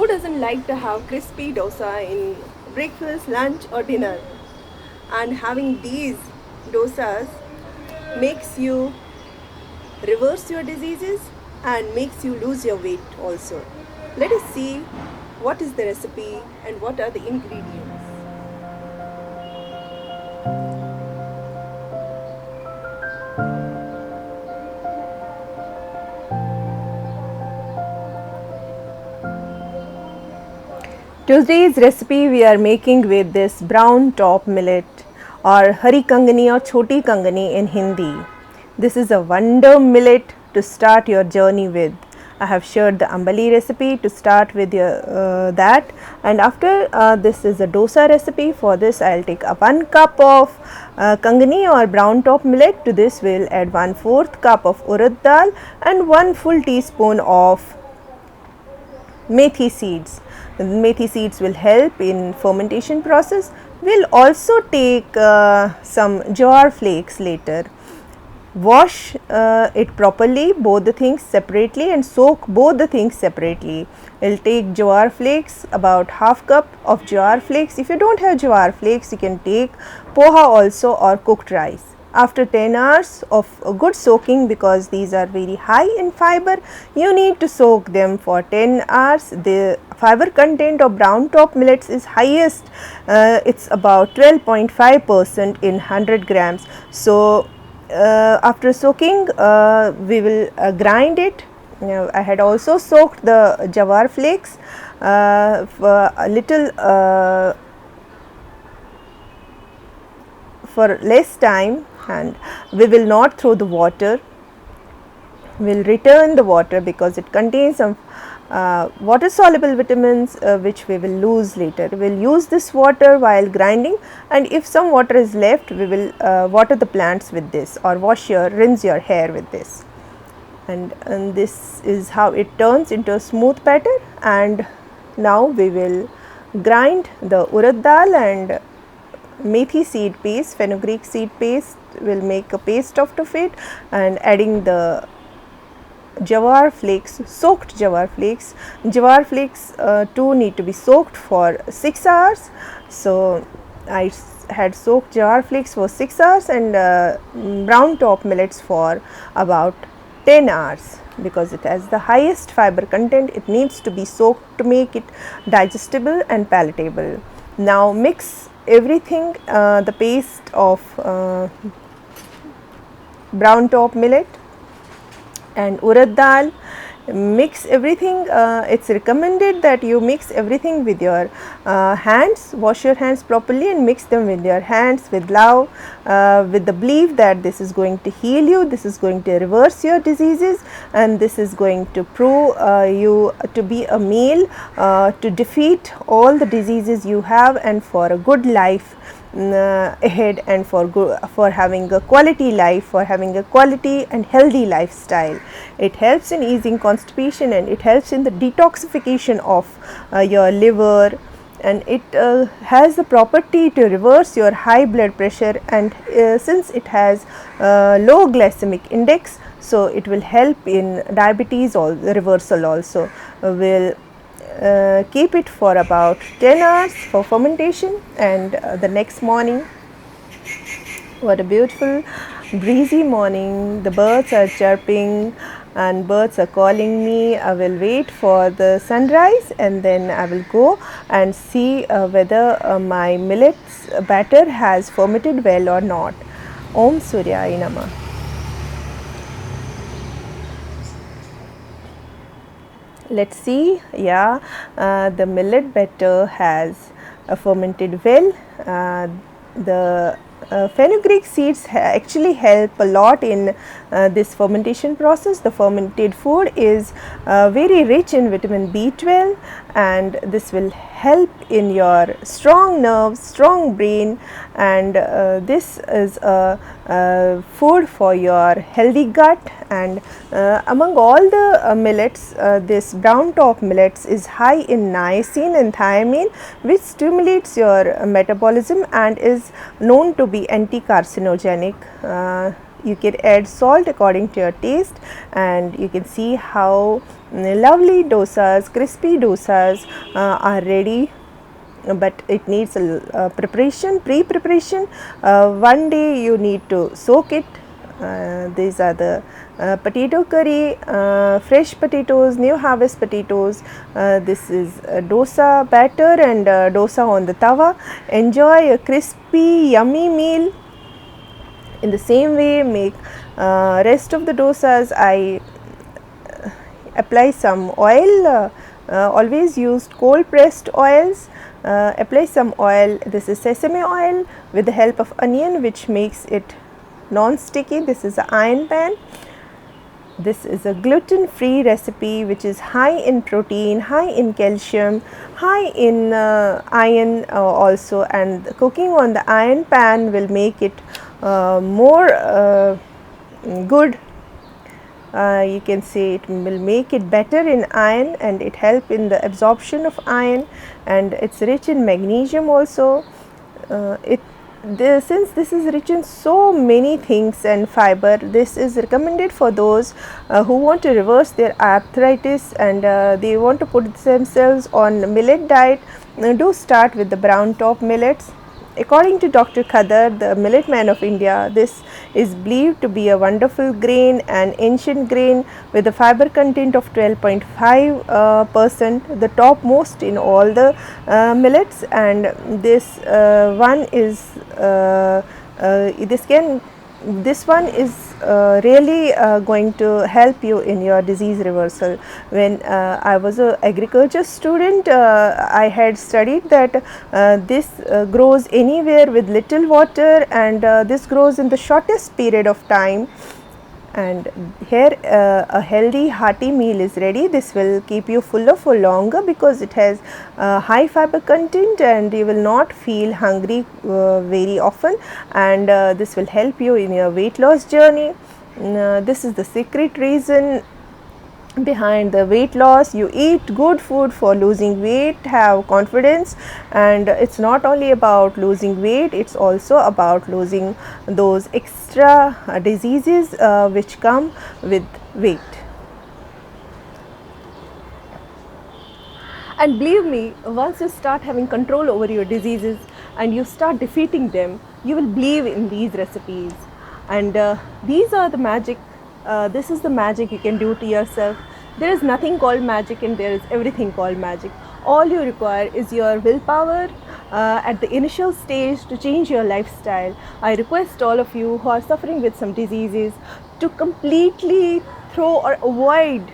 Who doesn't like to have crispy dosa in breakfast, lunch or dinner? And having these dosas makes you reverse your diseases and makes you lose your weight also. Let us see what is the recipe and what are the ingredients. Today's recipe we are making with this Browntop millet or Hari Kangani or Choti Kangani in Hindi. This is a wonder millet to start your journey with. I have shared the Ambali recipe to start with that, and after this is a dosa recipe. For this I will take 1 cup of Kangani or Browntop millet. To this we will add 1/4 cup of urad dal and 1 full teaspoon of methi seeds. The methi seeds will help in fermentation process. We will also take some jowar flakes later. Wash it properly, both the things separately, and soak both the things separately. We will take jowar flakes, about half cup of jowar flakes. If you do not have jowar flakes, you can take poha also or cooked rice. After 10 hours of a good soaking, because these are very high in fiber, you need to soak them for 10 hours. The fiber content of Browntop millets is highest, it is about 12.5% in 100 grams. So, after soaking, we will grind it. I had also soaked the jowar flakes for a little for less time, and we will not throw the water. We will return the water because it contains some water soluble vitamins which we will lose later. We will use this water while grinding, and if some water is left, we will water the plants with this, or rinse your hair with this. And this is how it turns into a smooth batter. And now we will grind the urad dal and methi seed paste, fenugreek seed paste. We will make a paste out of it, and adding the jowar flakes, soaked jowar flakes. Jowar flakes too need to be soaked for 6 hours. So, I had soaked jowar flakes for 6 hours and Browntop millets for about 10 hours, because it has the highest fiber content. It needs to be soaked to make it digestible and palatable. Now, mix everything, the paste of Browntop millet and urad dal, mix everything. It is recommended that you mix everything with your hands. Wash your hands properly and mix them with your hands with love, with the belief that this is going to heal you, this is going to reverse your diseases, and this is going to prove you to be a male, to defeat all the diseases you have, and for a good life ahead, and for having a quality life, for having a quality and healthy lifestyle. It helps in easing constipation, and it helps in the detoxification of your liver, and it has the property to reverse your high blood pressure, and since it has low glycemic index, so it will help in diabetes or reversal also. Will keep it for about 10 hours for fermentation, and the next morning, what a beautiful breezy morning, the birds are chirping and birds are calling me. I will wait for the sunrise, and then I will go and see whether my millets batter has fermented well or not. Om Suryaya Namah. Let us see, yeah, the millet batter has fermented well. The fenugreek seeds actually help a lot in this fermentation process. The fermented food is very rich in vitamin B12, and this will help in your strong nerves, strong brain, and this is a food for your healthy gut. And among all the millets, this Browntop millets is high in niacin and thiamine, which stimulates your metabolism and is known to be anti-carcinogenic. You can add salt according to your taste, and you can see how Lovely dosas, crispy dosas are ready, but it needs a pre-preparation. One day you need to soak it. These are the potato curry, fresh potatoes, new harvest potatoes. This is dosa batter and dosa on the tawa. Enjoy a crispy, yummy meal. In the same way, make rest of the dosas. I apply some oil, always used cold pressed oils. Apply some oil. This is sesame oil with the help of onion, which makes it non-sticky. This is an iron pan. This is a gluten free recipe which is high in protein, high in calcium, high in iron also, and cooking on the iron pan will make it more good. You can say it will make it better in iron, and it help in the absorption of iron, and it's rich in magnesium also. Since this is rich in so many things and fiber, this is recommended for those who want to reverse their arthritis and they want to put themselves on millet diet. Do start with the Browntop millets. According to Dr. Khadar, the millet man of India, this is believed to be a wonderful grain, an ancient grain with a fiber content of 12.5%, the topmost in all the millets, and this one is this one is really going to help you in your disease reversal. When I was a agriculture student, I had studied that this grows anywhere with little water, and this grows in the shortest period of time. And here a healthy hearty meal is ready. This will keep you fuller for longer because it has high fiber content, and you will not feel hungry very often, and this will help you in your weight loss journey. This is the secret reason behind the weight loss. You eat good food for losing weight, have confidence, and it's not only about losing weight, it's also about losing those extra diseases which come with weight. And believe me, once you start having control over your diseases and you start defeating them, you will believe in these recipes. And these are the magic. This is the magic you can do to yourself. There is nothing called magic, and there is everything called magic. All you require is your willpower at the initial stage to change your lifestyle. I request all of you who are suffering with some diseases to completely throw or avoid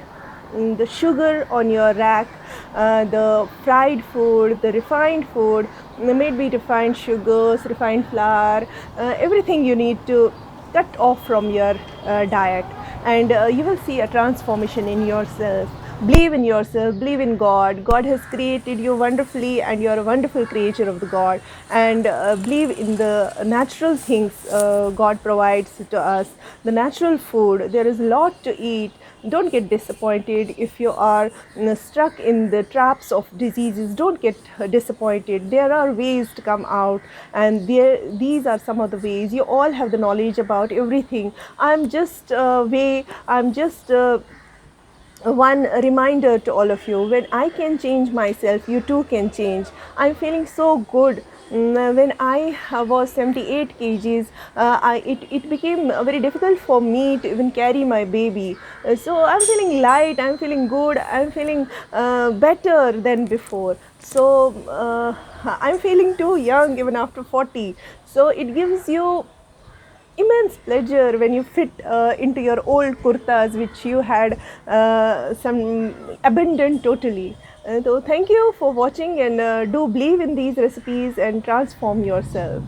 the sugar on your rack, the fried food, the refined food, maybe refined sugars, refined flour, everything you need to cut off from your diet, and you will see a transformation in yourself. Believe in yourself, believe in God. God has created you wonderfully, and you are a wonderful creature of the God, and believe in the natural things God provides to us, the natural food. There is a lot to eat. Don't get disappointed if you are stuck in the traps of diseases. Don't get disappointed. There are ways to come out, and these are some of the ways. You all have the knowledge about everything. I'm just one reminder to all of you. When I can change myself, you too can change. I'm feeling so good. When I was 78 kgs, it became very difficult for me to even carry my baby. So I'm feeling light, I'm feeling good, I'm feeling better than before. So I'm feeling too young even after 40. So it gives you immense pleasure when you fit into your old kurtas which you had some abandoned totally. So thank you for watching, and do believe in these recipes and transform yourself.